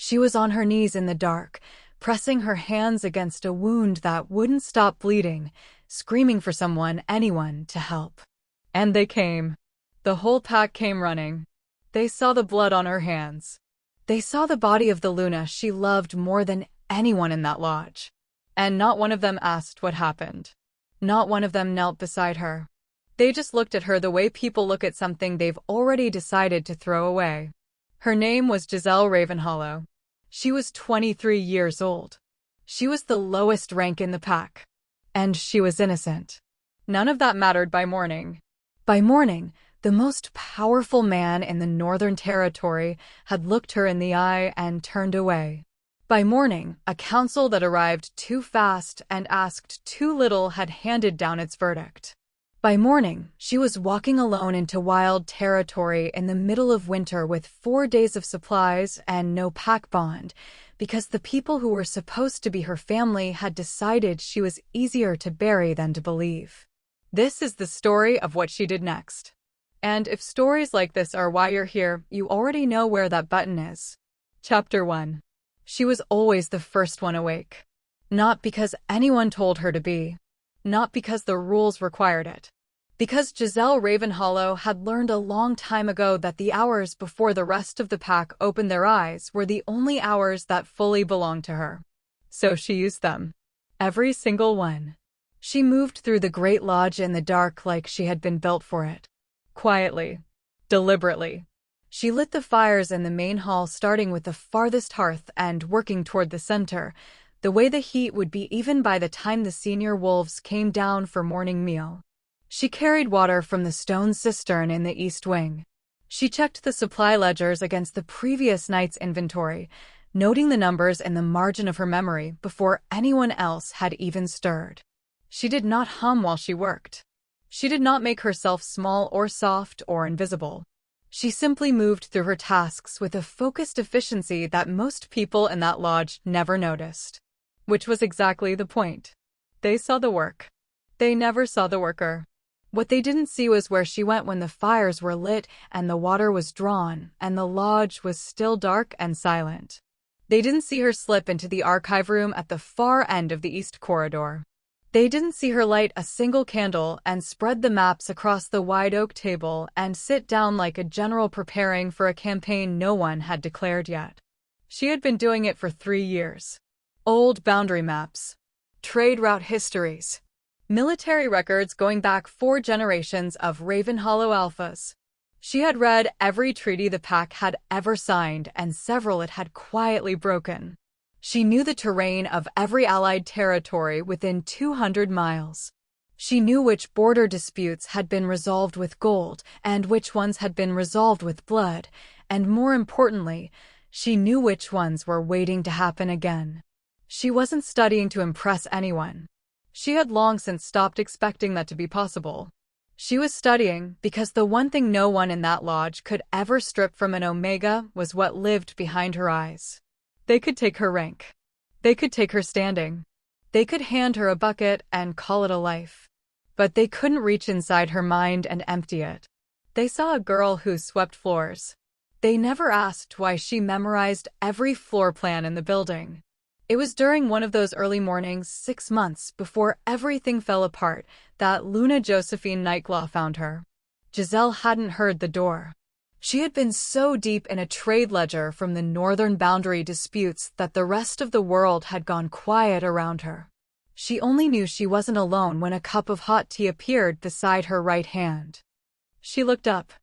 She was on her knees in the dark, pressing her hands against a wound that wouldn't stop bleeding, screaming for someone, anyone, to help. And they came. The whole pack came running. They saw the blood on her hands. They saw the body of the Luna she loved more than anyone in that lodge. And not one of them asked what happened. Not one of them knelt beside her. They just looked at her the way people look at something they've already decided to throw away. Her name was Giselle Ravenhollow. She was 23 years old. She was the lowest rank in the pack. And she was innocent. None of that mattered by morning. By morning, the most powerful man in the Northern Territory had looked her in the eye and turned away. By morning, a council that arrived too fast and asked too little had handed down its verdict. By morning, she was walking alone into wild territory in the middle of winter with 4 days of supplies and no pack bond, because the people who were supposed to be her family had decided she was easier to bury than to believe. This is the story of what she did next. And if stories like this are why you're here, you already know where that button is. Chapter 1. She was always the first one awake. Not because anyone told her to be. Not because the rules required it. Because Giselle Ravenhollow had learned a long time ago that the hours before the rest of the pack opened their eyes were the only hours that fully belonged to her. So she used them. Every single one. She moved through the great lodge in the dark like she had been built for it. Quietly. Deliberately. She lit the fires in the main hall, starting with the farthest hearth and working toward the center, the way the heat would be even by the time the senior wolves came down for morning meal. She carried water from the stone cistern in the east wing. She checked the supply ledgers against the previous night's inventory, noting the numbers in the margin of her memory before anyone else had even stirred. She did not hum while she worked. She did not make herself small or soft or invisible. She simply moved through her tasks with a focused efficiency that most people in that lodge never noticed. Which was exactly the point. They saw the work. They never saw the worker. What they didn't see was where she went when the fires were lit and the water was drawn and the lodge was still dark and silent. They didn't see her slip into the archive room at the far end of the east corridor. They didn't see her light a single candle and spread the maps across the wide oak table and sit down like a general preparing for a campaign no one had declared yet. She had been doing it for 3 years. Old boundary maps. Trade route histories. Military records going back 4 generations of Ravenhollow alphas. She had read every treaty the pack had ever signed and several it had quietly broken. She knew the terrain of every allied territory within 200 miles. She knew which border disputes had been resolved with gold and which ones had been resolved with blood, and more importantly, she knew which ones were waiting to happen again. She wasn't studying to impress anyone. She had long since stopped expecting that to be possible. She was studying because the one thing no one in that lodge could ever strip from an Omega was what lived behind her eyes. They could take her rank. They could take her standing. They could hand her a bucket and call it a life. But they couldn't reach inside her mind and empty it. They saw a girl who swept floors. They never asked why she memorized every floor plan in the building. It was during one of those early mornings 6 months before everything fell apart that Luna Josephine Nightclaw found her. Giselle hadn't heard the door. She had been so deep in a trade ledger from the northern boundary disputes that the rest of the world had gone quiet around her. She only knew she wasn't alone when a cup of hot tea appeared beside her right hand. She looked up.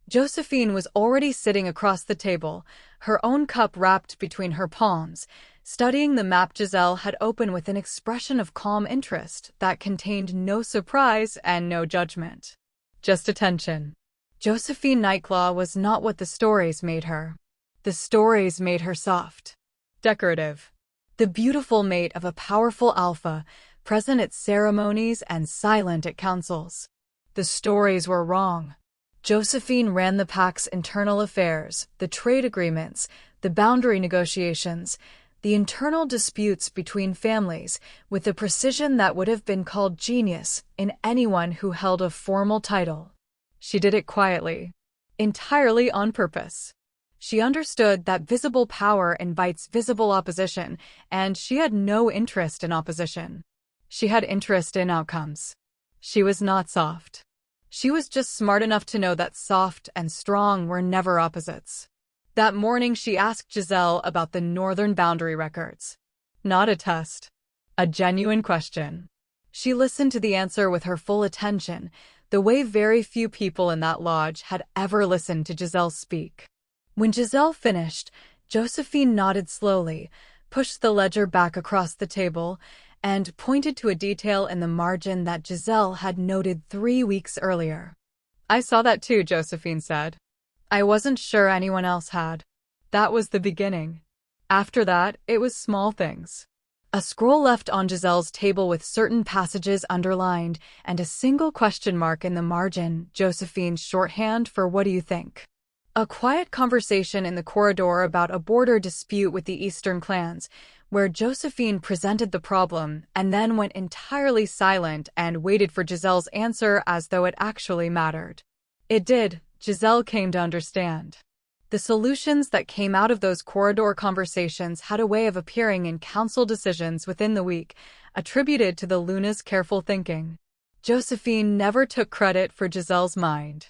Josephine was already sitting across the table, her own cup wrapped between her palms, studying the map Giselle had opened with an expression of calm interest that contained no surprise and no judgment. Just attention. Josephine Nightclaw was not what the stories made her. The stories made her soft. Decorative. The beautiful mate of a powerful alpha, present at ceremonies and silent at councils. The stories were wrong. Josephine ran the pack's internal affairs, the trade agreements, the boundary negotiations, the internal disputes between families, with a precision that would have been called genius in anyone who held a formal title. She did it quietly, entirely on purpose. She understood that visible power invites visible opposition, and she had no interest in opposition. She had interest in outcomes. She was not soft. She was just smart enough to know that soft and strong were never opposites. That morning she asked Giselle about the northern boundary records. Not a test. A genuine question. She listened to the answer with her full attention, the way very few people in that lodge had ever listened to Giselle speak. When Giselle finished, Josephine nodded slowly, pushed the ledger back across the table, and pointed to a detail in the margin that Giselle had noted 3 weeks earlier. "I saw that too," Josephine said. "I wasn't sure anyone else had." That was the beginning. After that, it was small things. A scroll left on Giselle's table with certain passages underlined, and a single question mark in the margin, Josephine's shorthand for "what do you think?" A quiet conversation in the corridor about a border dispute with the Eastern clans, where Josephine presented the problem and then went entirely silent and waited for Giselle's answer as though it actually mattered. It did. Giselle came to understand. The solutions that came out of those corridor conversations had a way of appearing in council decisions within the week, attributed to the Luna's careful thinking. Josephine never took credit for Giselle's mind.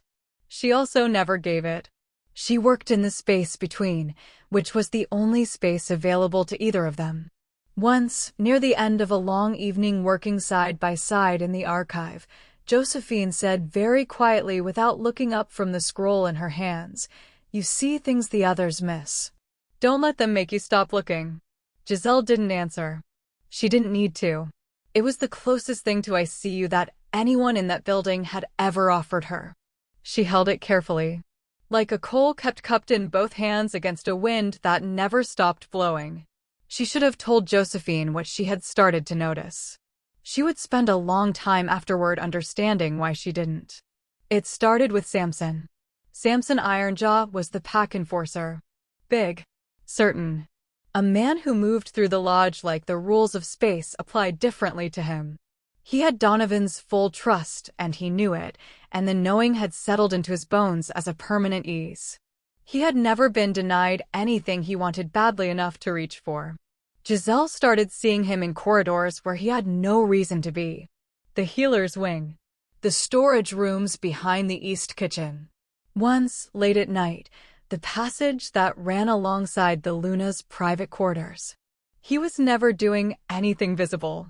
She also never gave it. She worked in the space between, which was the only space available to either of them. Once, near the end of a long evening working side by side in the archive, Josephine said very quietly without looking up from the scroll in her hands, "You see things the others miss. Don't let them make you stop looking." Giselle didn't answer. She didn't need to. It was the closest thing to "I see you" that anyone in that building had ever offered her. She held it carefully, like a coal kept cupped in both hands against a wind that never stopped blowing. She should have told Josephine what she had started to notice. She would spend a long time afterward understanding why she didn't. It started with Samson. Samson Ironjaw was the pack enforcer. Big. Certain. A man who moved through the lodge like the rules of space applied differently to him. He had Donovan's full trust, and he knew it, and the knowing had settled into his bones as a permanent ease. He had never been denied anything he wanted badly enough to reach for. Giselle started seeing him in corridors where he had no reason to be. The healer's wing. The storage rooms behind the east kitchen. Once, late at night, the passage that ran alongside the Luna's private quarters. He was never doing anything visible.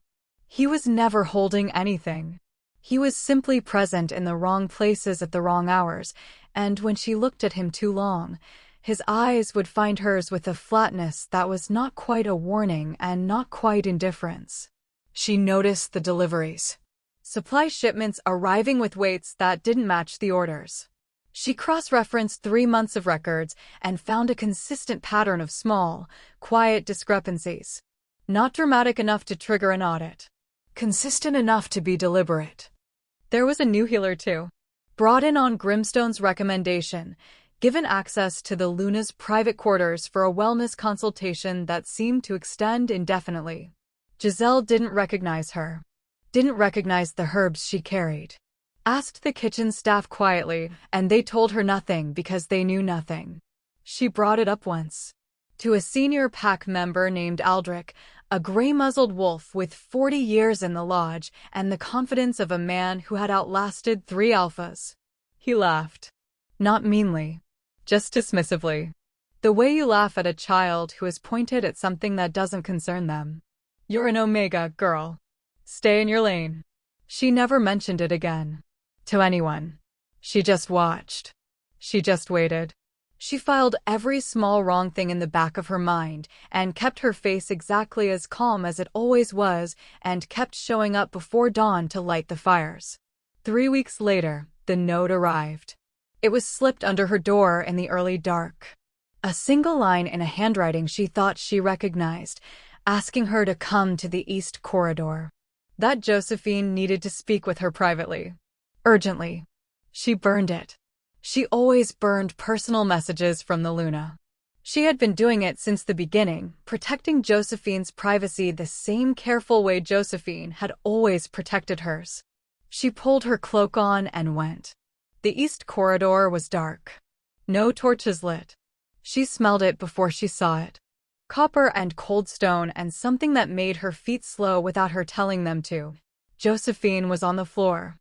He was never holding anything. He was simply present in the wrong places at the wrong hours, and when she looked at him too long, his eyes would find hers with a flatness that was not quite a warning and not quite indifference. She noticed the deliveries. Supply shipments arriving with weights that didn't match the orders. She cross-referenced 3 months of records and found a consistent pattern of small, quiet discrepancies. Not dramatic enough to trigger an audit. Consistent enough to be deliberate. There was a new healer too. Brought in on Grimstone's recommendation, given access to the Luna's private quarters for a wellness consultation that seemed to extend indefinitely. Giselle didn't recognize her. Didn't recognize the herbs she carried. Asked the kitchen staff quietly, and they told her nothing because they knew nothing. She brought it up once. To a senior pack member named Aldrich, a gray-muzzled wolf with 40 years in the lodge and the confidence of a man who had outlasted 3 alphas. He laughed. Not meanly. Just dismissively. The way you laugh at a child who is pointed at something that doesn't concern them. "You're an Omega, girl. Stay in your lane." She never mentioned it again. To anyone. She just watched. She just waited. She filed every small wrong thing in the back of her mind and kept her face exactly as calm as it always was and kept showing up before dawn to light the fires. 3 weeks later, the note arrived. It was slipped under her door in the early dark. A single line in a handwriting she thought she recognized, asking her to come to the East Corridor. That Josephine needed to speak with her privately. Urgently. She burned it. She always burned personal messages from the Luna. She had been doing it since the beginning, protecting Josephine's privacy the same careful way Josephine had always protected hers. She pulled her cloak on and went. The East Corridor was dark. No torches lit. She smelled it before she saw it. Copper and cold stone, and something that made her feet slow without her telling them to. Josephine was on the floor.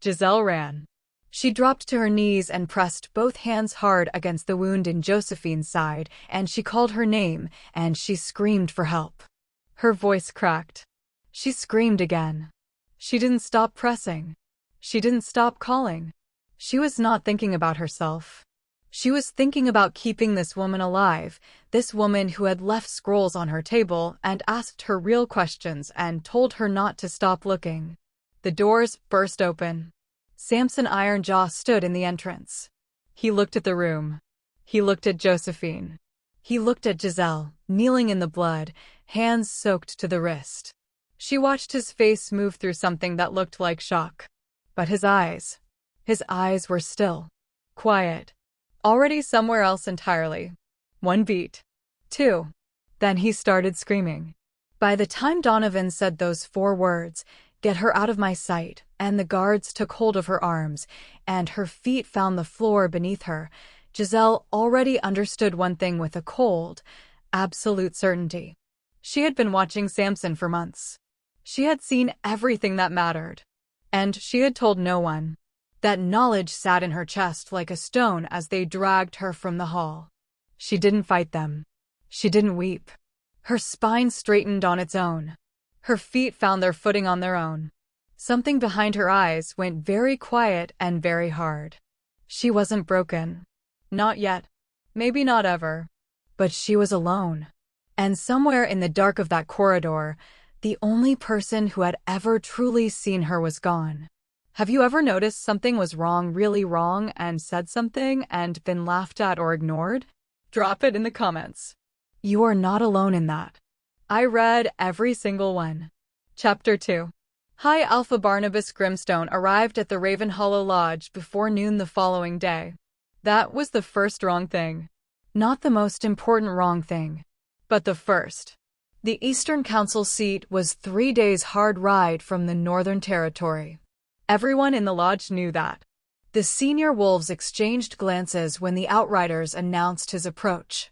Giselle ran. She dropped to her knees and pressed both hands hard against the wound in Josephine's side, and she called her name, and she screamed for help. Her voice cracked. She screamed again. She didn't stop pressing. She didn't stop calling. She was not thinking about herself. She was thinking about keeping this woman alive, this woman who had left scrolls on her table and asked her real questions and told her not to stop looking. The doors burst open. Samson Ironjaw stood in the entrance. He looked at the room. He looked at Josephine. He looked at Giselle, kneeling in the blood, hands soaked to the wrist. She watched his face move through something that looked like shock. But his eyes were still. Quiet. Already somewhere else entirely. 1 beat. 2. Then he started screaming. By the time Donovan said those 4 words, "Get her out of my sight," and the guards took hold of her arms, and her feet found the floor beneath her, Giselle already understood one thing with a cold, absolute certainty. She had been watching Samson for months. She had seen everything that mattered. And she had told no one. That knowledge sat in her chest like a stone as they dragged her from the hall. She didn't fight them. She didn't weep. Her spine straightened on its own. Her feet found their footing on their own. Something behind her eyes went very quiet and very hard. She wasn't broken. Not yet. Maybe not ever. But she was alone. And somewhere in the dark of that corridor, the only person who had ever truly seen her was gone. Have you ever noticed something was wrong, really wrong, and said something and been laughed at or ignored? Drop it in the comments. You are not alone in that. I read every single one. Chapter 2. High Alpha Barnabas Grimstone arrived at the Ravenhollow Lodge before noon the following day. That was the first wrong thing. Not the most important wrong thing, but the first. The Eastern Council seat was 3 days' hard ride from the Northern Territory. Everyone in the lodge knew that. The senior wolves exchanged glances when the outriders announced his approach.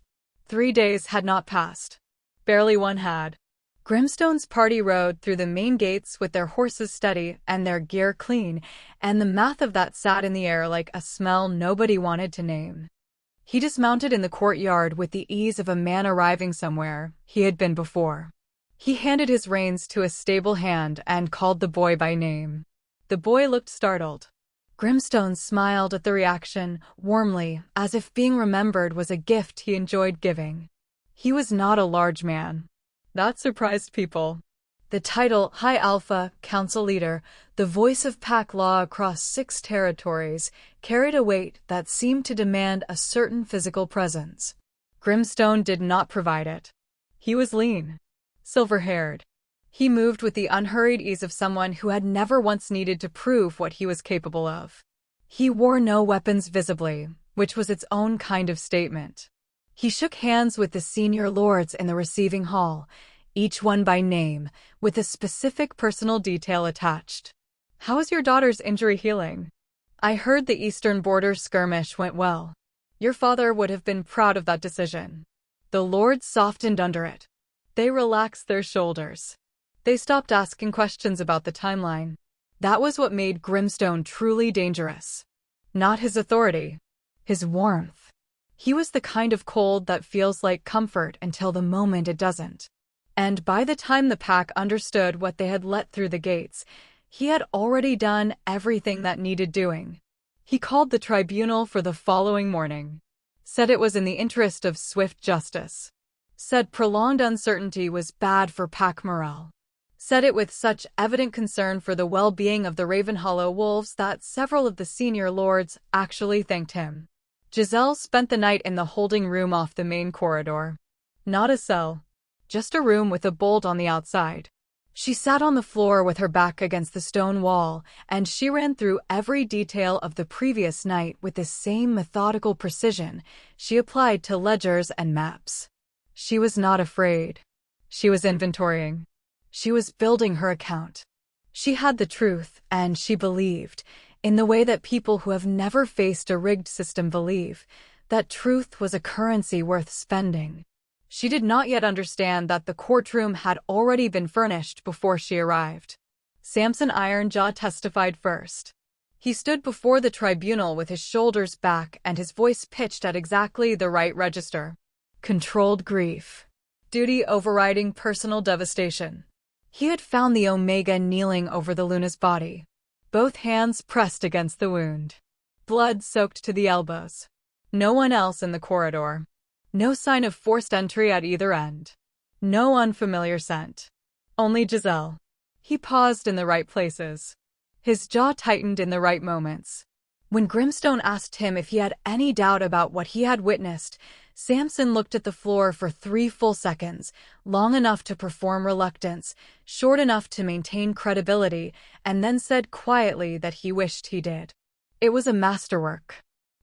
3 days had not passed. Barely one had. Grimstone's party rode through the main gates with their horses steady and their gear clean, and the math of that sat in the air like a smell nobody wanted to name. He dismounted in the courtyard with the ease of a man arriving somewhere he had been before. He handed his reins to a stable hand and called the boy by name. The boy looked startled. Grimstone smiled at the reaction, warmly, as if being remembered was a gift he enjoyed giving. He was not a large man. That surprised people. The title, High Alpha, Council Leader, the voice of pack law across 6 territories, carried a weight that seemed to demand a certain physical presence. Grimstone did not provide it. He was lean, silver-haired. He moved with the unhurried ease of someone who had never once needed to prove what he was capable of. He wore no weapons visibly, which was its own kind of statement. He shook hands with the senior lords in the receiving hall, each one by name, with a specific personal detail attached. "How is your daughter's injury healing? I heard the eastern border skirmish went well. Your father would have been proud of that decision." The lords softened under it. They relaxed their shoulders. They stopped asking questions about the timeline. That was what made Grimstone truly dangerous. Not his authority. His warmth. He was the kind of cold that feels like comfort until the moment it doesn't. And by the time the pack understood what they had let through the gates, he had already done everything that needed doing. He called the tribunal for the following morning. Said it was in the interest of swift justice. Said prolonged uncertainty was bad for pack morale. Said it with such evident concern for the well-being of the Ravenhollow wolves that several of the senior lords actually thanked him. Giselle spent the night in the holding room off the main corridor. Not a cell. Just a room with a bolt on the outside. She sat on the floor with her back against the stone wall, and she ran through every detail of the previous night with the same methodical precision she applied to ledgers and maps. She was not afraid. She was inventorying. She was building her account. She had the truth, and she believed, in the way that people who have never faced a rigged system believe, that truth was a currency worth spending. She did not yet understand that the courtroom had already been furnished before she arrived. Samson Ironjaw testified first. He stood before the tribunal with his shoulders back and his voice pitched at exactly the right register. Controlled grief. Duty overriding personal devastation. He had found the Omega kneeling over the Luna's body. Both hands pressed against the wound. Blood soaked to the elbows. No one else in the corridor. No sign of forced entry at either end. No unfamiliar scent. Only Giselle. He paused in the right places. His jaw tightened in the right moments. When Grimstone asked him if he had any doubt about what he had witnessed, Samson looked at the floor for 3 full seconds, long enough to perform reluctance, short enough to maintain credibility, and then said quietly that he wished he did. It was a masterwork.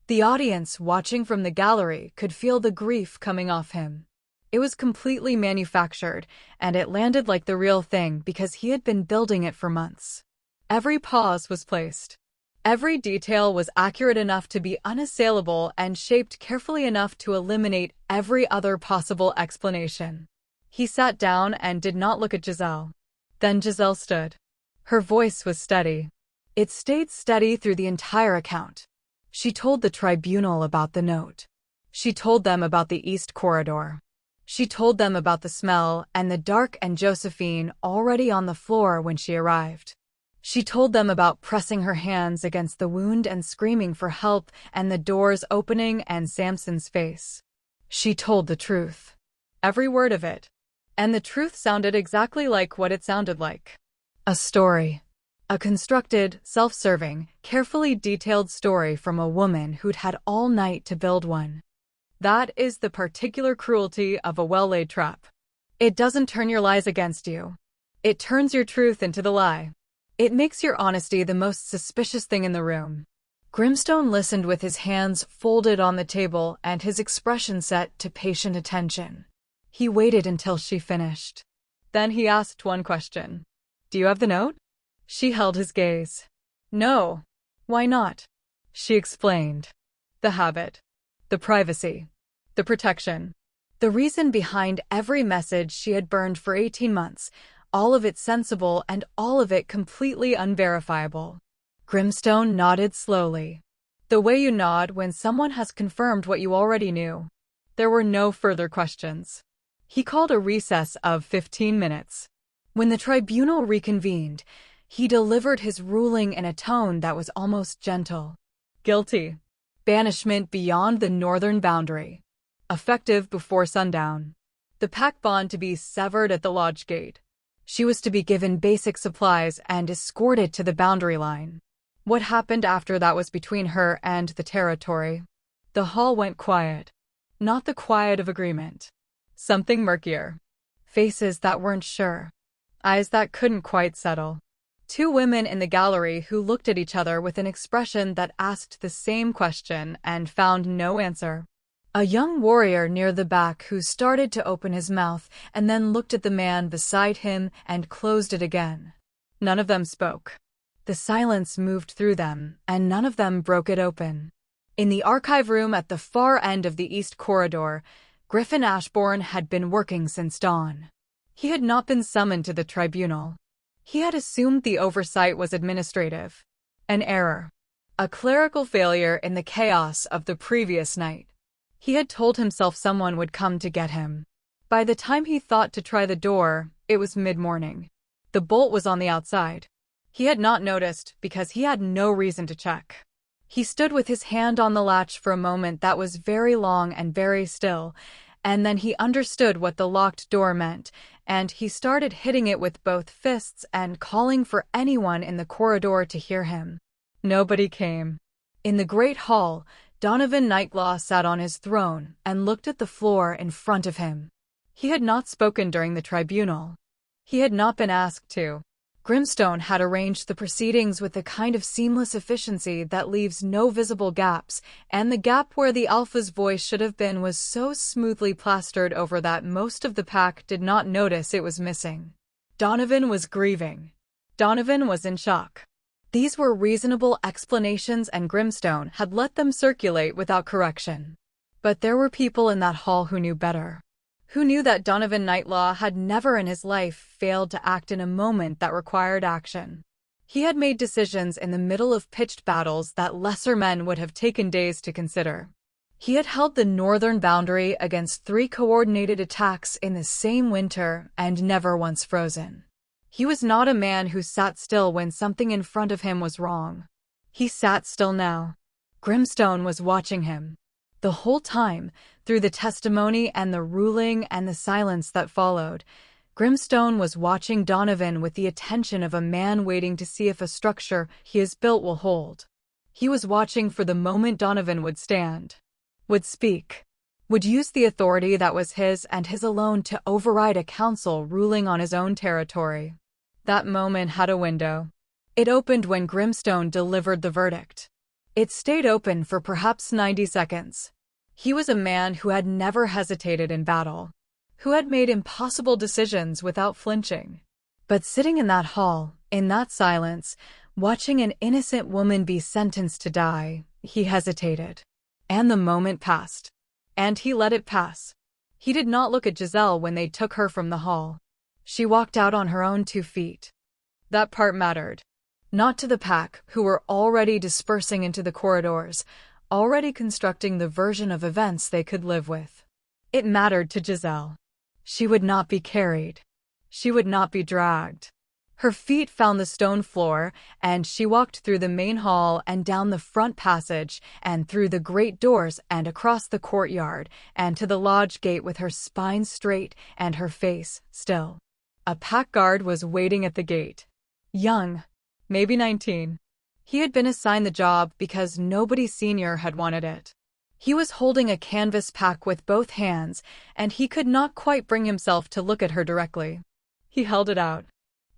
The audience, watching from the gallery, could feel the grief coming off him. It was completely manufactured, and it landed like the real thing because he had been building it for months. Every pause was placed. Every detail was accurate enough to be unassailable and shaped carefully enough to eliminate every other possible explanation. He sat down and did not look at Giselle. Then Giselle stood. Her voice was steady. It stayed steady through the entire account. She told the tribunal about the note. She told them about the East Corridor. She told them about the smell and the dark and Josephine already on the floor when she arrived. She told them about pressing her hands against the wound and screaming for help and the doors opening and Samson's face. She told the truth. Every word of it. And the truth sounded exactly like what it sounded like. A story. A constructed, self-serving, carefully detailed story from a woman who'd had all night to build one. That is the particular cruelty of a well-laid trap. It doesn't turn your lies against you. It turns your truth into the lie. It makes your honesty the most suspicious thing in the room. Grimstone listened with his hands folded on the table and his expression set to patient attention. He waited until she finished. Then he asked one question. Do you have the note? She held his gaze. No. Why not? She explained. The habit. The privacy. The protection. The reason behind every message she had burned for 18 months, all of it sensible and all of it completely unverifiable. Grimstone nodded slowly. The way you nod when someone has confirmed what you already knew. There were no further questions. He called a recess of 15 minutes. When the tribunal reconvened, he delivered his ruling in a tone that was almost gentle. Guilty. Banishment beyond the northern boundary. Effective before sundown. The pack bond to be severed at the lodge gate. She was to be given basic supplies and escorted to the boundary line. What happened after that was between her and the territory. The hall went quiet. Not the quiet of agreement. Something murkier. Faces that weren't sure. Eyes that couldn't quite settle. 2 women in the gallery who looked at each other with an expression that asked the same question and found no answer. A young warrior near the back who started to open his mouth and then looked at the man beside him and closed it again. None of them spoke. The silence moved through them, and none of them broke it open. In the archive room at the far end of the East Corridor, Griffin Ashbourne had been working since dawn. He had not been summoned to the tribunal. He had assumed the oversight was administrative. An error. A clerical failure in the chaos of the previous night. He had told himself someone would come to get him. By the time he thought to try the door, it was mid-morning. The bolt was on the outside. He had not noticed because he had no reason to check. He stood with his hand on the latch for a moment that was very long and very still, and then he understood what the locked door meant, and he started hitting it with both fists and calling for anyone in the corridor to hear him. Nobody came. In the great hall, Donovan Nightglaw sat on his throne and looked at the floor in front of him. He had not spoken during the tribunal. He had not been asked to. Grimstone had arranged the proceedings with the kind of seamless efficiency that leaves no visible gaps, and the gap where the Alpha's voice should have been was so smoothly plastered over that most of the pack did not notice it was missing. Donovan was grieving. Donovan was in shock. These were reasonable explanations and Grimstone had let them circulate without correction. But there were people in that hall who knew better. Who knew that Donovan Knightlaw had never in his life failed to act in a moment that required action. He had made decisions in the middle of pitched battles that lesser men would have taken days to consider. He had held the northern boundary against 3 coordinated attacks in the same winter and never once frozen. He was not a man who sat still when something in front of him was wrong. He sat still now. Grimstone was watching him. The whole time, through the testimony and the ruling and the silence that followed, Grimstone was watching Donovan with the attention of a man waiting to see if a structure he has built will hold. He was watching for the moment Donovan would stand, would speak, would use the authority that was his and his alone to override a council ruling on his own territory. That moment had a window. It opened when Grimstone delivered the verdict. It stayed open for perhaps 90 seconds. He was a man who had never hesitated in battle, who had made impossible decisions without flinching. But sitting in that hall, in that silence, watching an innocent woman be sentenced to die, he hesitated. And the moment passed. And he let it pass. He did not look at Giselle when they took her from the hall. She walked out on her own 2 feet. That part mattered. Not to the pack, who were already dispersing into the corridors, already constructing the version of events they could live with. It mattered to Giselle. She would not be carried. She would not be dragged. Her feet found the stone floor, and she walked through the main hall and down the front passage and through the great doors and across the courtyard and to the lodge gate with her spine straight and her face still. A pack guard was waiting at the gate. Young, maybe 19. He had been assigned the job because nobody senior had wanted it. He was holding a canvas pack with both hands, and he could not quite bring himself to look at her directly. He held it out.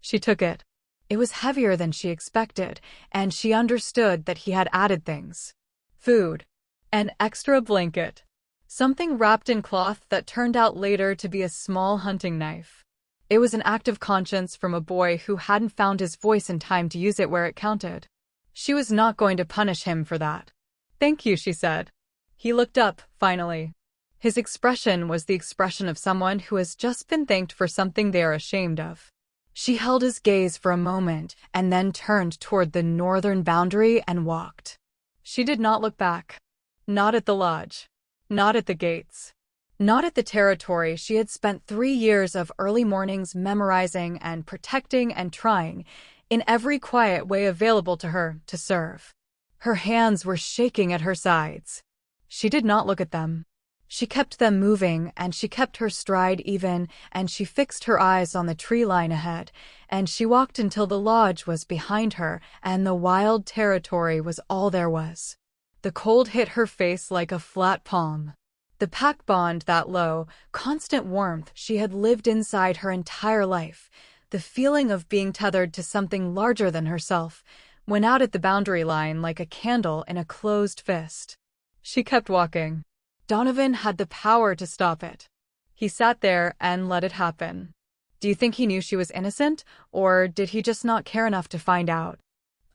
She took it. It was heavier than she expected, and she understood that he had added things. Food. An extra blanket. Something wrapped in cloth that turned out later to be a small hunting knife. It was an act of conscience from a boy who hadn't found his voice in time to use it where it counted. She was not going to punish him for that. "Thank you," she said. He looked up, finally. His expression was the expression of someone who has just been thanked for something they are ashamed of. She held his gaze for a moment and then turned toward the northern boundary and walked. She did not look back. Not at the lodge. Not at the gates. Not at the territory she had spent 3 years of early mornings memorizing and protecting and trying, in every quiet way available to her, to serve. Her hands were shaking at her sides. She did not look at them. She kept them moving, and she kept her stride even, and she fixed her eyes on the tree line ahead, and she walked until the lodge was behind her and the wild territory was all there was. The cold hit her face like a flat palm. The pack bond, that low, constant warmth she had lived inside her entire life, the feeling of being tethered to something larger than herself, went out at the boundary line like a candle in a closed fist. She kept walking. Donovan had the power to stop it. He sat there and let it happen. Do you think he knew she was innocent, or did he just not care enough to find out?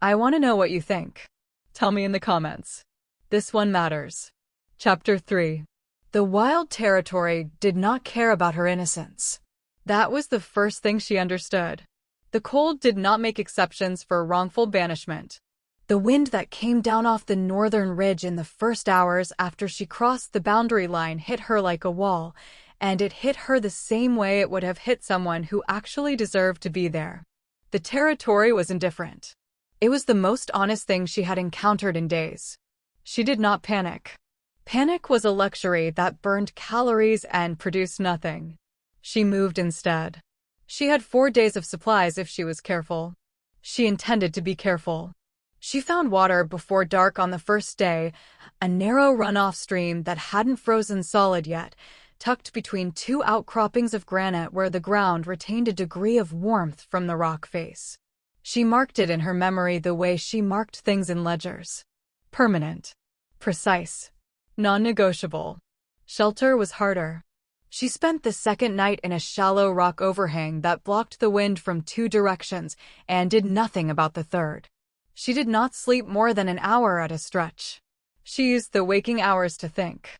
I want to know what you think. Tell me in the comments. This one matters. Chapter 3. The wild territory did not care about her innocence. That was the first thing she understood. The cold did not make exceptions for wrongful banishment. The wind that came down off the northern ridge in the first hours after she crossed the boundary line hit her like a wall, and it hit her the same way it would have hit someone who actually deserved to be there. The territory was indifferent. It was the most honest thing she had encountered in days. She did not panic. Panic was a luxury that burned calories and produced nothing. She moved instead. She had 4 days of supplies if she was careful. She intended to be careful. She found water before dark on the first day, a narrow runoff stream that hadn't frozen solid yet, tucked between 2 outcroppings of granite where the ground retained a degree of warmth from the rock face. She marked it in her memory the way she marked things in ledgers. Permanent. Precise. Non-negotiable. Shelter was harder. She spent the second night in a shallow rock overhang that blocked the wind from 2 directions and did nothing about the third. She did not sleep more than an hour at a stretch. She used the waking hours to think.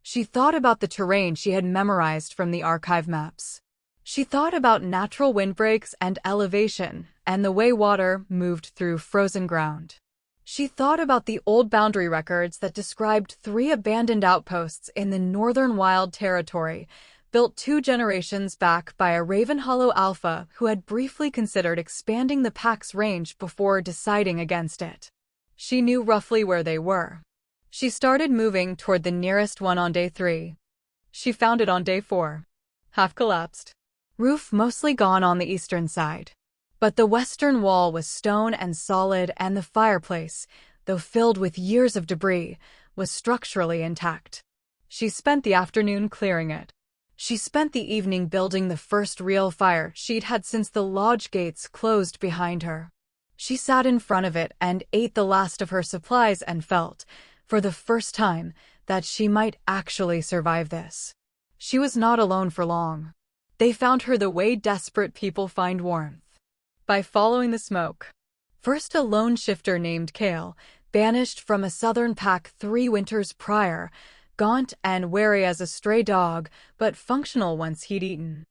She thought about the terrain she had memorized from the archive maps. She thought about natural windbreaks and elevation, and the way water moved through frozen ground. She thought about the old boundary records that described 3 abandoned outposts in the northern wild territory, built 2 generations back by a Ravenhollow alpha who had briefly considered expanding the pack's range before deciding against it. She knew roughly where they were. She started moving toward the nearest one on day 3. She found it on day 4. Half collapsed. Roof mostly gone on the eastern side. But the western wall was stone and solid, and the fireplace, though filled with years of debris, was structurally intact. She spent the afternoon clearing it. She spent the evening building the first real fire she'd had since the lodge gates closed behind her. She sat in front of it and ate the last of her supplies and felt, for the first time, that she might actually survive this. She was not alone for long. They found her the way desperate people find warmth. By following the smoke. First, a lone shifter named Kale, banished from a southern pack 3 winters prior, gaunt and wary as a stray dog, but functional once he'd eaten.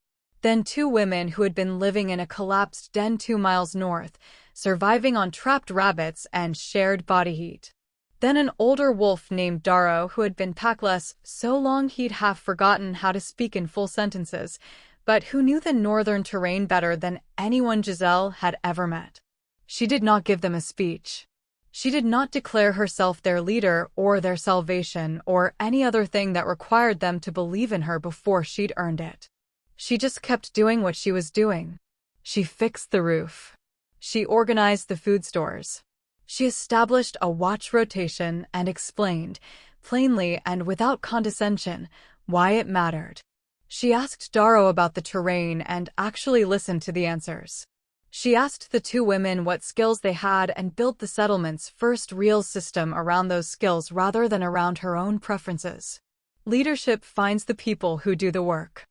Then 2 women who had been living in a collapsed den 2 miles north, surviving on trapped rabbits and shared body heat. Then an older wolf named Darrow who had been packless so long he'd half forgotten how to speak in full sentences, but who knew the northern terrain better than anyone Giselle had ever met. She did not give them a speech. She did not declare herself their leader or their salvation or any other thing that required them to believe in her before she'd earned it. She just kept doing what she was doing. She fixed the roof. She organized the food stores. She established a watch rotation and explained, plainly and without condescension, why it mattered. She asked Darrow about the terrain and actually listened to the answers. She asked the 2 women what skills they had and built the settlement's first real system around those skills rather than around her own preferences. Leadership finds the people who do the work.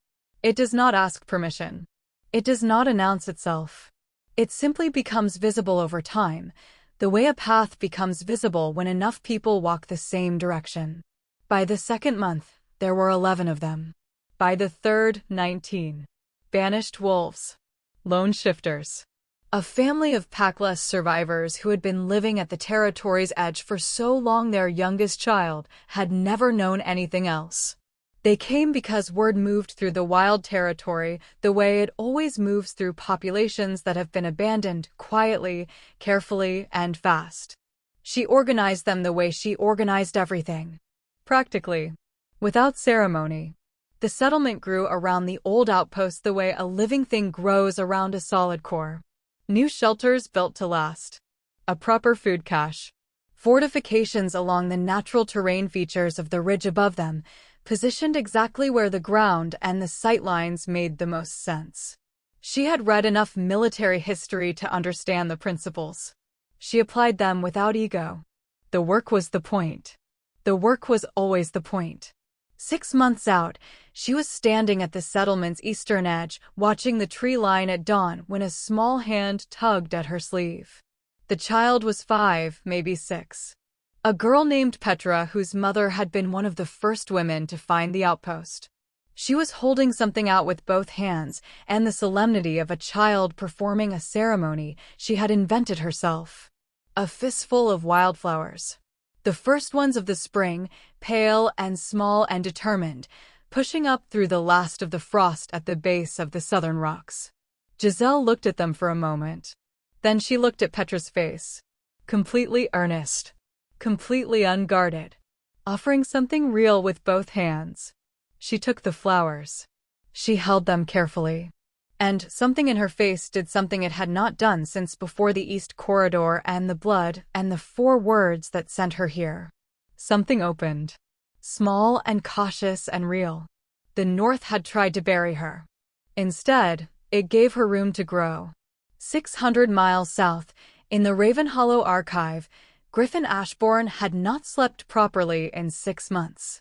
It does not ask permission. It does not announce itself. It simply becomes visible over time, the way a path becomes visible when enough people walk the same direction. By the 2nd month, there were 11 of them. By the 3rd, 19. Banished wolves. Lone shifters. A family of packless survivors who had been living at the territory's edge for so long their youngest child had never known anything else. They came because word moved through the wild territory the way it always moves through populations that have been abandoned, quietly, carefully, and fast. She organized them the way she organized everything. Practically. Without ceremony. The settlement grew around the old outpost the way a living thing grows around a solid core. New shelters built to last. A proper food cache. Fortifications along the natural terrain features of the ridge above them, positioned exactly where the ground and the sightlines made the most sense. She had read enough military history to understand the principles. She applied them without ego. The work was the point. The work was always the point. 6 months out, she was standing at the settlement's eastern edge, watching the tree line at dawn when a small hand tugged at her sleeve. The child was 5, maybe 6. A girl named Petra whose mother had been one of the first women to find the outpost. She was holding something out with both hands, and the solemnity of a child performing a ceremony she had invented herself. A fistful of wildflowers. The first ones of the spring, pale and small and determined, pushing up through the last of the frost at the base of the southern rocks. Giselle looked at them for a moment. Then she looked at Petra's face. Completely earnest. Completely unguarded. Offering something real with both hands. She took the flowers. She held them carefully. And something in her face did something it had not done since before the East Corridor and the blood and the 4 words that sent her here. Something opened. Small and cautious and real. The North had tried to bury her. Instead, it gave her room to grow. 600 miles south, in the Ravenhollow archive, Griffin Ashbourne had not slept properly in 6 months.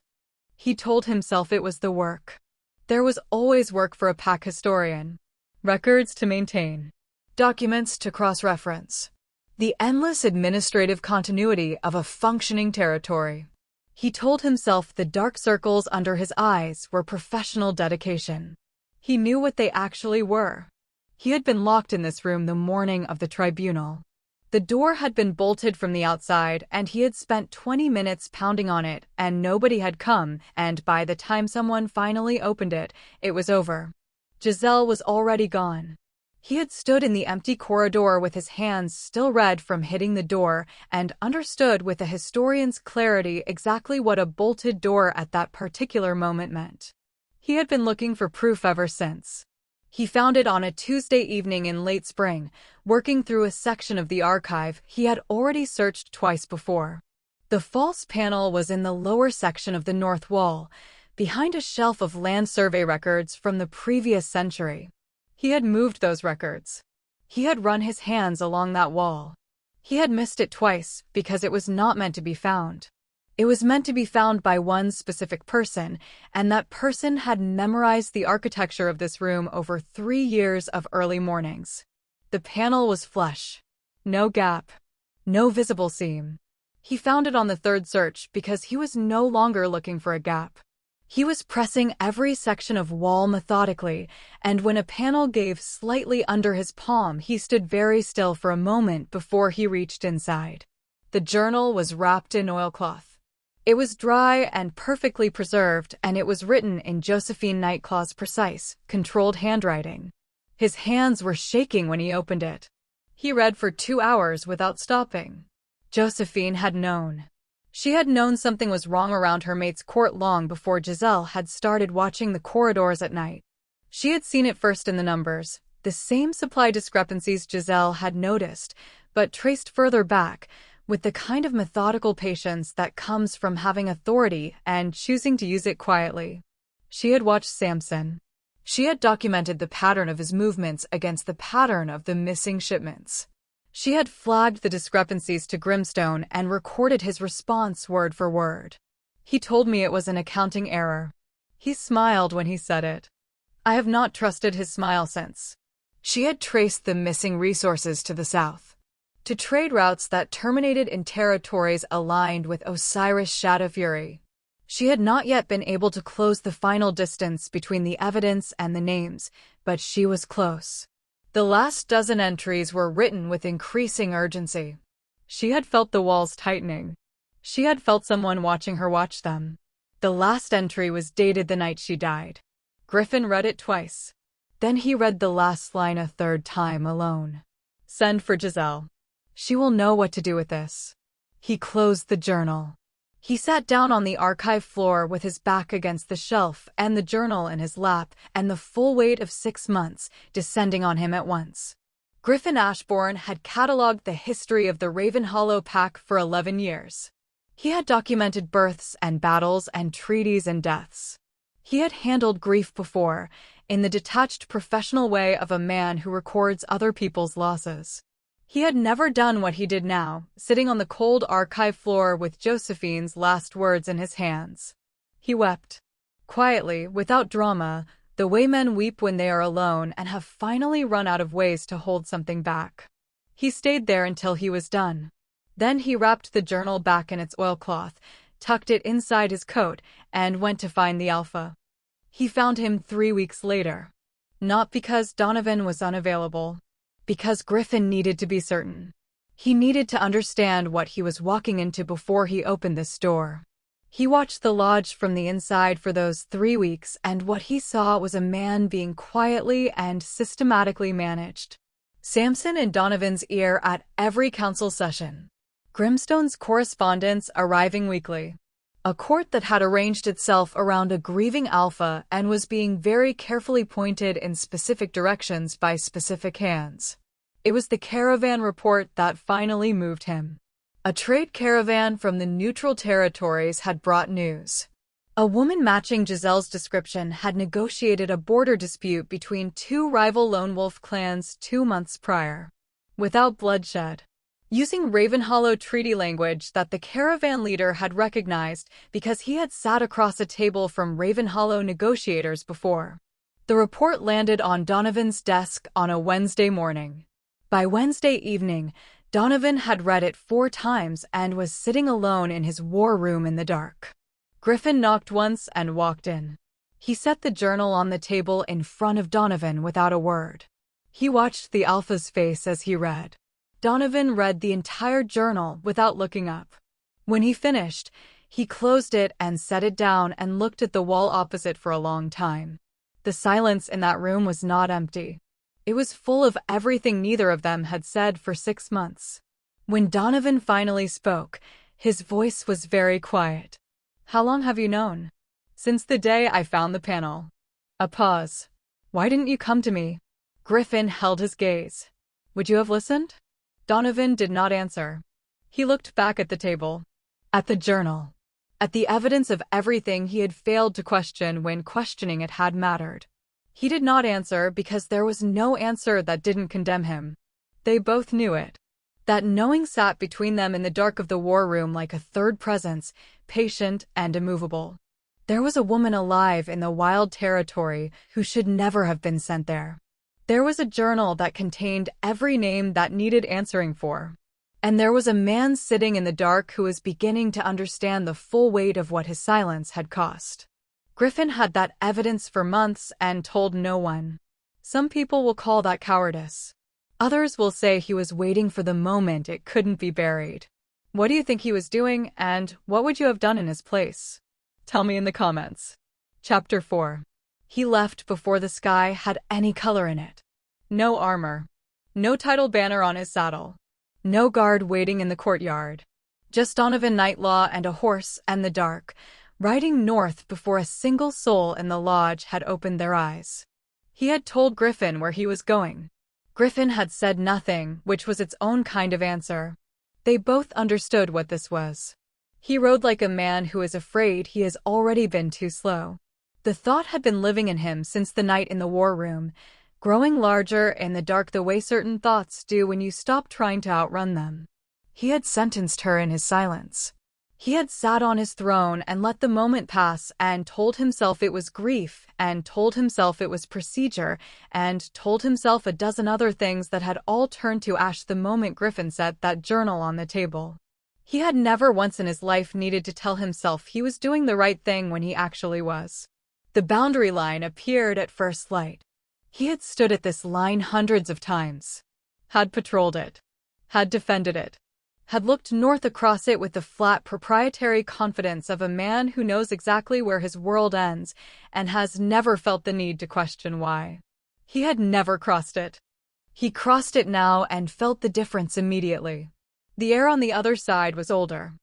He told himself it was the work. There was always work for a pack historian. Records to maintain. Documents to cross-reference. The endless administrative continuity of a functioning territory. He told himself the dark circles under his eyes were professional dedication. He knew what they actually were. He had been locked in this room the morning of the tribunal. The door had been bolted from the outside, and he had spent 20 minutes pounding on it, and nobody had come, and by the time someone finally opened it, it was over. Giselle was already gone. He had stood in the empty corridor with his hands still red from hitting the door, and understood with a historian's clarity exactly what a bolted door at that particular moment meant. He had been looking for proof ever since. He found it on a Tuesday evening in late spring, working through a section of the archive he had already searched twice before. The false panel was in the lower section of the north wall, behind a shelf of land survey records from the previous century. He had moved those records. He had run his hands along that wall. He had missed it twice because it was not meant to be found. It was meant to be found by one specific person, and that person had memorized the architecture of this room over 3 years of early mornings. The panel was flush. No gap. No visible seam. He found it on the third search because he was no longer looking for a gap. He was pressing every section of wall methodically, and when a panel gave slightly under his palm, he stood very still for a moment before he reached inside. The journal was wrapped in oilcloth. It was dry and perfectly preserved, and it was written in Josephine Nightclaw's precise, controlled handwriting. His hands were shaking when he opened it. He read for 2 hours without stopping. Josephine had known. She had known something was wrong around her mate's court long before Giselle had started watching the corridors at night. She had seen it first in the numbers, the same supply discrepancies Giselle had noticed, but traced further back, with the kind of methodical patience that comes from having authority and choosing to use it quietly. She had watched Samson. She had documented the pattern of his movements against the pattern of the missing shipments. She had flagged the discrepancies to Grimstone and recorded his response word for word. He told me it was an accounting error. He smiled when he said it. I have not trusted his smile since. She had traced the missing resources to the south, to trade routes that terminated in territories aligned with Osiris Shadowfury. She had not yet been able to close the final distance between the evidence and the names, but she was close. The last dozen entries were written with increasing urgency. She had felt the walls tightening. She had felt someone watching her watch them. The last entry was dated the night she died. Griffin read it twice. Then he read the last line a third time alone. Send for Giselle. She will know what to do with this. He closed the journal. He sat down on the archive floor with his back against the shelf and the journal in his lap, and the full weight of 6 months descending on him at once. Griffin Ashbourne had catalogued the history of the Ravenhollow Pack for 11 years. He had documented births and battles and treaties and deaths. He had handled grief before, in the detached professional way of a man who records other people's losses. He had never done what he did now, sitting on the cold archive floor with Josephine's last words in his hands. He wept. Quietly, without drama, the way men weep when they are alone and have finally run out of ways to hold something back. He stayed there until he was done. Then he wrapped the journal back in its oilcloth, tucked it inside his coat, and went to find the Alpha. He found him 3 weeks later. Not because Donovan was unavailable. Because Griffin needed to be certain. He needed to understand what he was walking into before he opened this door. He watched the lodge from the inside for those 3 weeks, and what he saw was a man being quietly and systematically managed. Samson in Donovan's ear at every council session. Grimstone's correspondence arriving weekly. A court that had arranged itself around a grieving Alpha and was being very carefully pointed in specific directions by specific hands. It was the caravan report that finally moved him. A trade caravan from the neutral territories had brought news. A woman matching Giselle's description had negotiated a border dispute between 2 rival lone wolf clans 2 months prior. Without bloodshed. Using Ravenhollow treaty language that the caravan leader had recognized because he had sat across a table from Ravenhollow negotiators before. The report landed on Donovan's desk on a Wednesday morning. By Wednesday evening, Donovan had read it 4 times and was sitting alone in his war room in the dark. Griffin knocked once and walked in. He set the journal on the table in front of Donovan without a word. He watched the Alpha's face as he read. Donovan read the entire journal without looking up. When he finished, he closed it and set it down and looked at the wall opposite for a long time. The silence in that room was not empty. It was full of everything neither of them had said for 6 months. When Donovan finally spoke, his voice was very quiet. "How long have you known?" "Since the day I found the panel." A pause. "Why didn't you come to me?" Griffin held his gaze. "Would you have listened?" Donovan did not answer. He looked back at the table. At the journal. At the evidence of everything he had failed to question when questioning it had mattered. He did not answer because there was no answer that didn't condemn him. They both knew it. That knowing sat between them in the dark of the war room like a third presence, patient and immovable. There was a woman alive in the wild territory who should never have been sent there. There was a journal that contained every name that needed answering for. And there was a man sitting in the dark who was beginning to understand the full weight of what his silence had cost. Griffin had that evidence for months and told no one. Some people will call that cowardice. Others will say he was waiting for the moment it couldn't be buried. What do you think he was doing, and what would you have done in his place? Tell me in the comments. Chapter 4. He left before the sky had any color in it. No armor. No title banner on his saddle. No guard waiting in the courtyard. Just Donovan Nightlaw and a horse and the dark, riding north before a single soul in the lodge had opened their eyes. He had told Griffin where he was going. Griffin had said nothing, which was its own kind of answer. They both understood what this was. He rode like a man who is afraid he has already been too slow. The thought had been living in him since the night in the war room, growing larger in the dark the way certain thoughts do when you stop trying to outrun them. He had sentenced her in his silence. He had sat on his throne and let the moment pass and told himself it was grief, and told himself it was procedure, and told himself a dozen other things that had all turned to ash the moment Griffin set that journal on the table. He had never once in his life needed to tell himself he was doing the right thing when he actually was. The boundary line appeared at first light. He had stood at this line hundreds of times. Had patrolled it. Had defended it. Had looked north across it with the flat proprietary confidence of a man who knows exactly where his world ends and has never felt the need to question why. He had never crossed it. He crossed it now and felt the difference immediately. The air on the other side was older.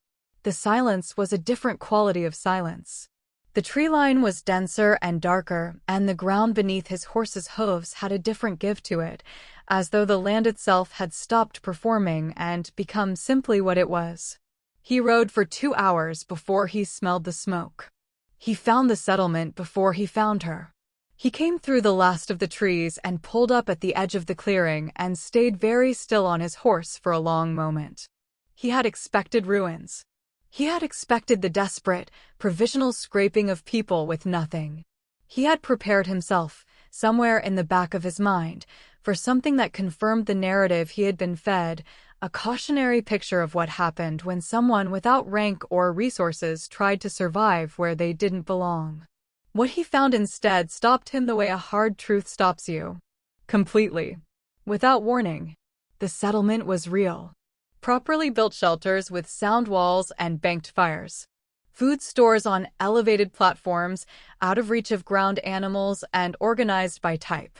The silence was a different quality of silence. The tree line was denser and darker, and the ground beneath his horse's hooves had a different give to it, as though the land itself had stopped performing and become simply what it was. He rode for 2 hours before he smelled the smoke. He found the settlement before he found her. He came through the last of the trees and pulled up at the edge of the clearing and stayed very still on his horse for a long moment. He had expected ruins. He had expected the desperate, provisional scraping of people with nothing. He had prepared himself, somewhere in the back of his mind, for something that confirmed the narrative he had been fed, a cautionary picture of what happened when someone without rank or resources tried to survive where they didn't belong. What he found instead stopped him the way a hard truth stops you. Completely. Without warning. The settlement was real. Properly built shelters with sound walls and banked fires. Food stores on elevated platforms, out of reach of ground animals and organized by type.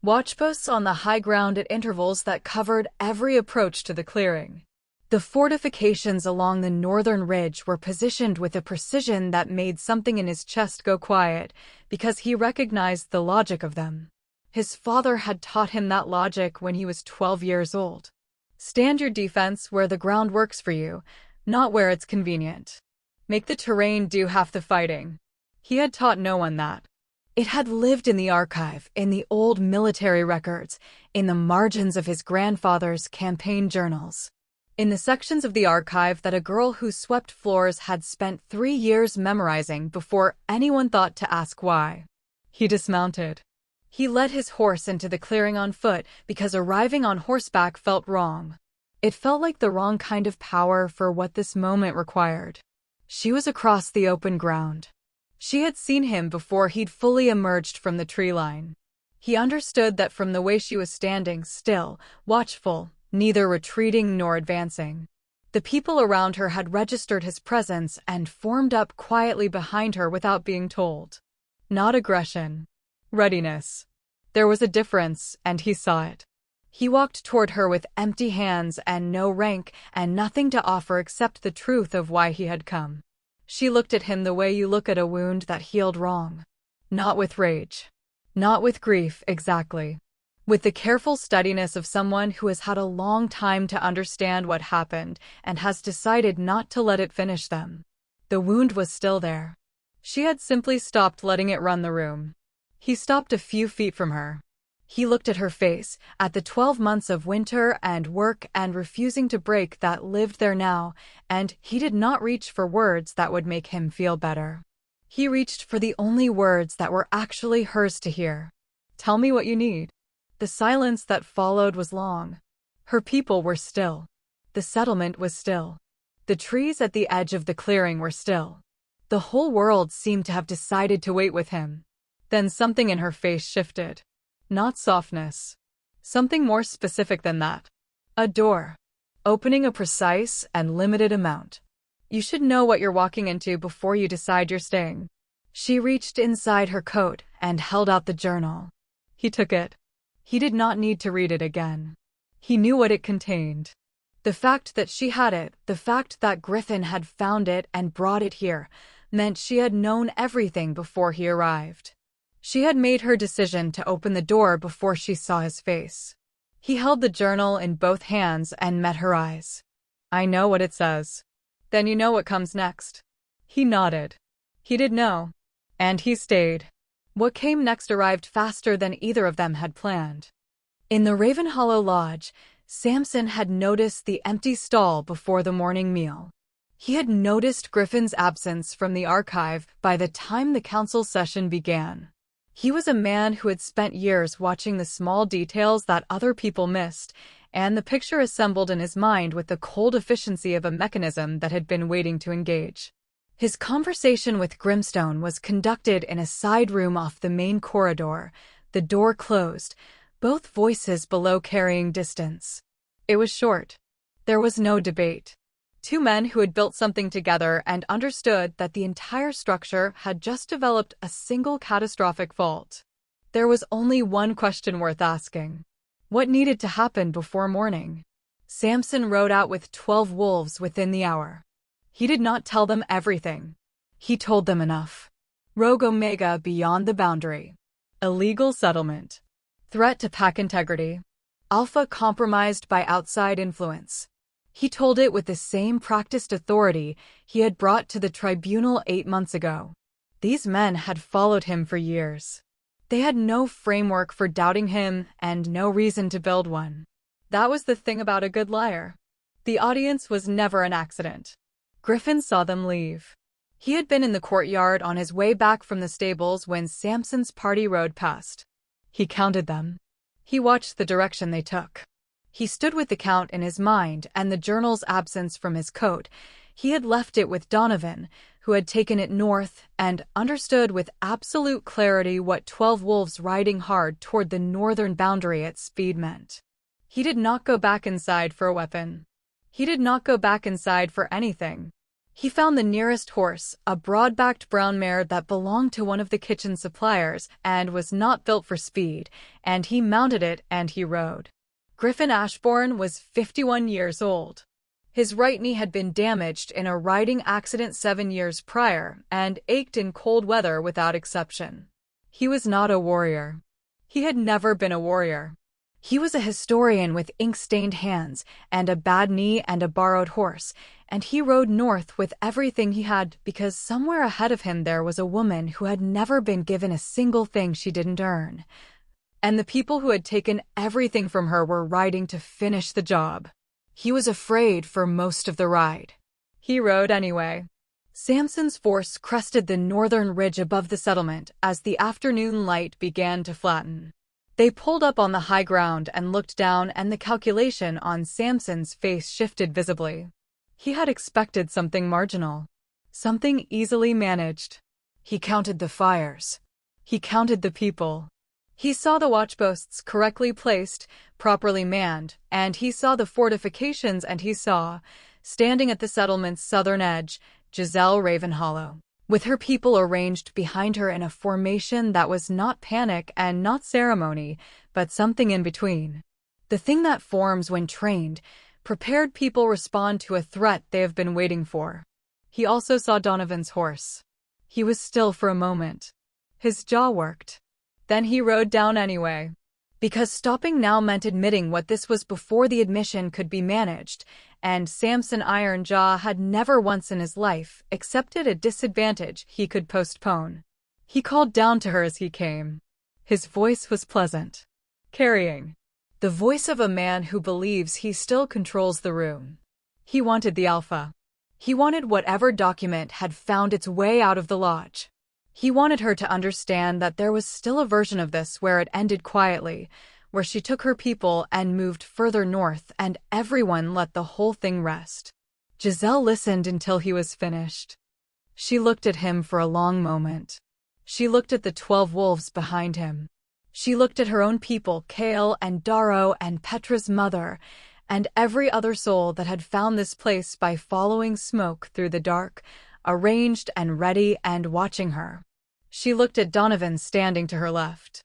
Watchposts on the high ground at intervals that covered every approach to the clearing. The fortifications along the northern ridge were positioned with a precision that made something in his chest go quiet, because he recognized the logic of them. His father had taught him that logic when he was 12 years old. Stand your defense where the ground works for you, not where it's convenient. Make the terrain do half the fighting. He had taught no one that. It had lived in the archive, in the old military records, in the margins of his grandfather's campaign journals. In the sections of the archive that a girl who swept floors had spent 3 years memorizing before anyone thought to ask why. He dismounted. He led his horse into the clearing on foot because arriving on horseback felt wrong. It felt like the wrong kind of power for what this moment required. She was across the open ground. She had seen him before he'd fully emerged from the tree line. He understood that from the way she was standing, still, watchful, neither retreating nor advancing. The people around her had registered his presence and formed up quietly behind her without being told. Not aggression. Readiness. There was a difference, and he saw it. He walked toward her with empty hands and no rank and nothing to offer except the truth of why he had come. She looked at him the way you look at a wound that healed wrong. Not with rage. Not with grief, exactly. With the careful steadiness of someone who has had a long time to understand what happened and has decided not to let it finish them. The wound was still there. She had simply stopped letting it run the room. He stopped a few feet from her. He looked at her face, at the 12 months of winter and work and refusing to break that lived there now, and he did not reach for words that would make him feel better. He reached for the only words that were actually hers to hear. Tell me what you need. The silence that followed was long. Her people were still. The settlement was still. The trees at the edge of the clearing were still. The whole world seemed to have decided to wait with him. Then something in her face shifted. Not softness. Something more specific than that. A door. Opening a precise and limited amount. You should know what you're walking into before you decide you're staying. She reached inside her coat and held out the journal. He took it. He did not need to read it again. He knew what it contained. The fact that she had it, the fact that Griffin had found it and brought it here, meant she had known everything before he arrived. She had made her decision to open the door before she saw his face. He held the journal in both hands and met her eyes. I know what it says. Then you know what comes next. He nodded. He did know. And he stayed. What came next arrived faster than either of them had planned. In the Ravenhollow Lodge, Samson had noticed the empty stall before the morning meal. He had noticed Griffin's absence from the archive by the time the council session began. He was a man who had spent years watching the small details that other people missed, and the picture assembled in his mind with the cold efficiency of a mechanism that had been waiting to engage. His conversation with Grimstone was conducted in a side room off the main corridor, the door closed, both voices below carrying distance. It was short. There was no debate. Two men who had built something together and understood that the entire structure had just developed a single catastrophic fault. There was only one question worth asking. What needed to happen before morning? Samson rode out with 12 wolves within the hour. He did not tell them everything. He told them enough. Rogue Omega beyond the boundary. Illegal settlement. Threat to pack integrity. Alpha compromised by outside influence. He told it with the same practiced authority he had brought to the tribunal 8 months ago. These men had followed him for years. They had no framework for doubting him and no reason to build one. That was the thing about a good liar. The audience was never an accident. Griffin saw them leave. He had been in the courtyard on his way back from the stables when Samson's party rode past. He counted them. He watched the direction they took. He stood with the count in his mind and the journal's absence from his coat. He had left it with Donovan, who had taken it north and understood with absolute clarity what 12 wolves riding hard toward the northern boundary at speed meant. He did not go back inside for a weapon. He did not go back inside for anything. He found the nearest horse, a broad-backed brown mare that belonged to one of the kitchen suppliers and was not built for speed, and he mounted it and he rode. Griffin Ashbourne was 51 years old. His right knee had been damaged in a riding accident 7 years prior and ached in cold weather without exception. He was not a warrior. He had never been a warrior. He was a historian with ink-stained hands and a bad knee and a borrowed horse, and he rode north with everything he had because somewhere ahead of him there was a woman who had never been given a single thing she didn't earn. And the people who had taken everything from her were riding to finish the job. He was afraid for most of the ride. He rode anyway. Samson's force crested the northern ridge above the settlement as the afternoon light began to flatten. They pulled up on the high ground and looked down, and the calculation on Samson's face shifted visibly. He had expected something marginal, something easily managed. He counted the fires. He counted the people. He saw the watchposts correctly placed, properly manned, and he saw the fortifications, and he saw, standing at the settlement's southern edge, Giselle Ravenhollow, with her people arranged behind her in a formation that was not panic and not ceremony, but something in between. The thing that forms when trained, prepared people respond to a threat they have been waiting for. He also saw Donovan's horse. He was still for a moment. His jaw worked. Then he rode down anyway. Because stopping now meant admitting what this was before the admission could be managed, and Samson Ironjaw had never once in his life accepted a disadvantage he could postpone. He called down to her as he came. His voice was pleasant. Carrying. The voice of a man who believes he still controls the room. He wanted the alpha. He wanted whatever document had found its way out of the lodge. He wanted her to understand that there was still a version of this where it ended quietly, where she took her people and moved further north and everyone let the whole thing rest. Giselle listened until he was finished. She looked at him for a long moment. She looked at the 12 wolves behind him. She looked at her own people, Kale and Darrow and Petra's mother, and every other soul that had found this place by following smoke through the dark, arranged and ready and watching her. She looked at Donovan standing to her left.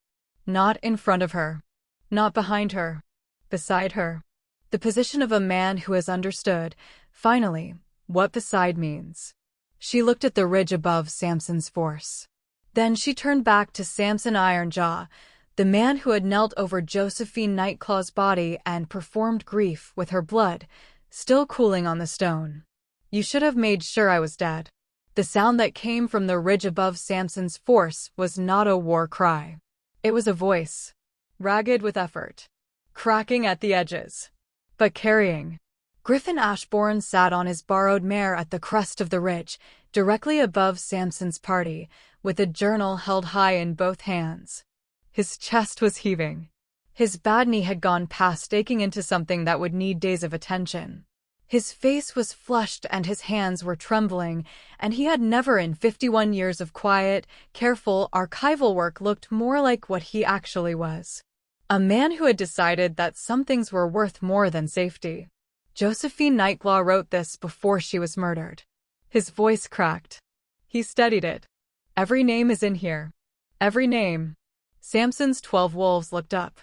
Not in front of her. Not behind her. Beside her. The position of a man who has understood, finally, what beside means. She looked at the ridge above Samson's force. Then she turned back to Samson Ironjaw, the man who had knelt over Josephine Nightclaw's body and performed grief with her blood, still cooling on the stone. You should have made sure I was dead. The sound that came from the ridge above Samson's force was not a war cry. It was a voice, ragged with effort, cracking at the edges, but carrying. Griffin Ashbourne sat on his borrowed mare at the crest of the ridge, directly above Samson's party, with a journal held high in both hands. His chest was heaving. His bad knee had gone past aching into something that would need days of attention. His face was flushed and his hands were trembling, and he had never in 51 years of quiet, careful, archival work looked more like what he actually was. A man who had decided that some things were worth more than safety. Josephine Nightclaw wrote this before she was murdered. His voice cracked. He steadied it. Every name is in here. Every name. Samson's 12 wolves looked up.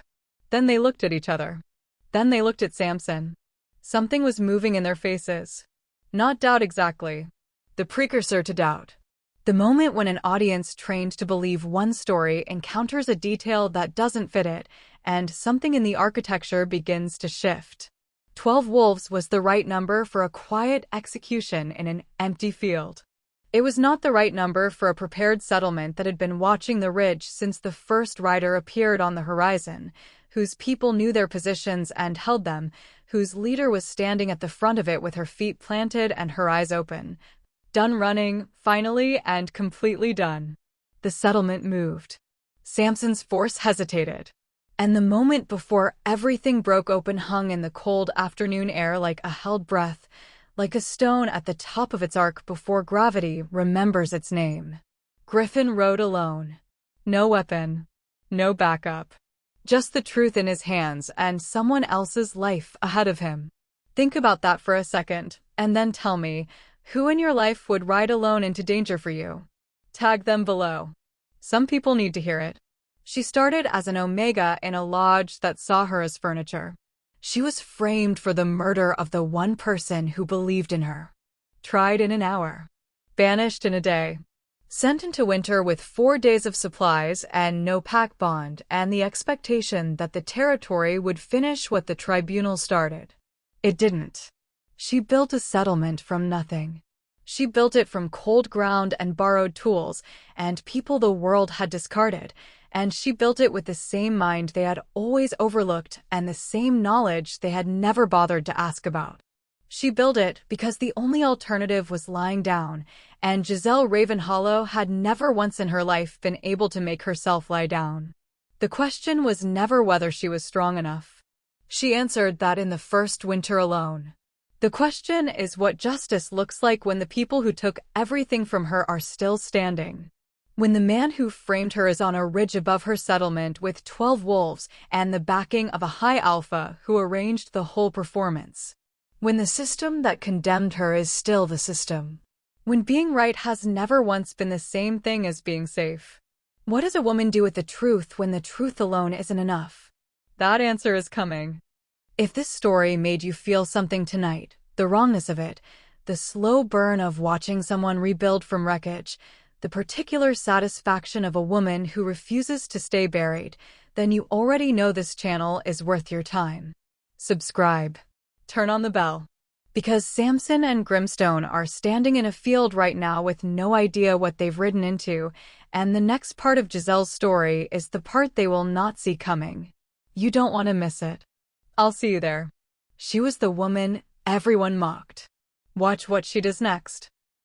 Then they looked at each other. Then they looked at Samson. Something was moving in their faces. Not doubt exactly. The precursor to doubt. The moment when an audience trained to believe one story encounters a detail that doesn't fit it, and something in the architecture begins to shift. 12 wolves was the right number for a quiet execution in an empty field. It was not the right number for a prepared settlement that had been watching the ridge since the first rider appeared on the horizon, whose people knew their positions and held them, whose leader was standing at the front of it with her feet planted and her eyes open. Done running, finally and completely done. The settlement moved. Samson's force hesitated. And the moment before everything broke open hung in the cold afternoon air like a held breath, like a stone at the top of its arc before gravity remembers its name. Griffin rode alone. No weapon. No backup. Just the truth in his hands and someone else's life ahead of him. Think about that for a second, and then tell me, who in your life would ride alone into danger for you? Tag them below. Some people need to hear it. She started as an omega in a lodge that saw her as furniture. She was framed for the murder of the one person who believed in her. Tried in an hour. Banished in a day. Sent into winter with 4 days of supplies and no pack bond and the expectation that the territory would finish what the tribunal started. It didn't. She built a settlement from nothing. She built it from cold ground and borrowed tools and people the world had discarded, and she built it with the same mind they had always overlooked and the same knowledge they had never bothered to ask about. She built it because the only alternative was lying down, and Giselle Ravenhollow had never once in her life been able to make herself lie down. The question was never whether she was strong enough. She answered that in the first winter alone. The question is what justice looks like when the people who took everything from her are still standing. When the man who framed her is on a ridge above her settlement with 12 wolves and the backing of a high alpha who arranged the whole performance. When the system that condemned her is still the system. When being right has never once been the same thing as being safe. What does a woman do with the truth when the truth alone isn't enough? That answer is coming. If this story made you feel something tonight, the wrongness of it, the slow burn of watching someone rebuild from wreckage, the particular satisfaction of a woman who refuses to stay buried, then you already know this channel is worth your time. Subscribe. Turn on the bell. Because Samson and Grimstone are standing in a field right now with no idea what they've ridden into, and the next part of Giselle's story is the part they will not see coming. You don't want to miss it. I'll see you there. She was the woman everyone mocked. Watch what she does next.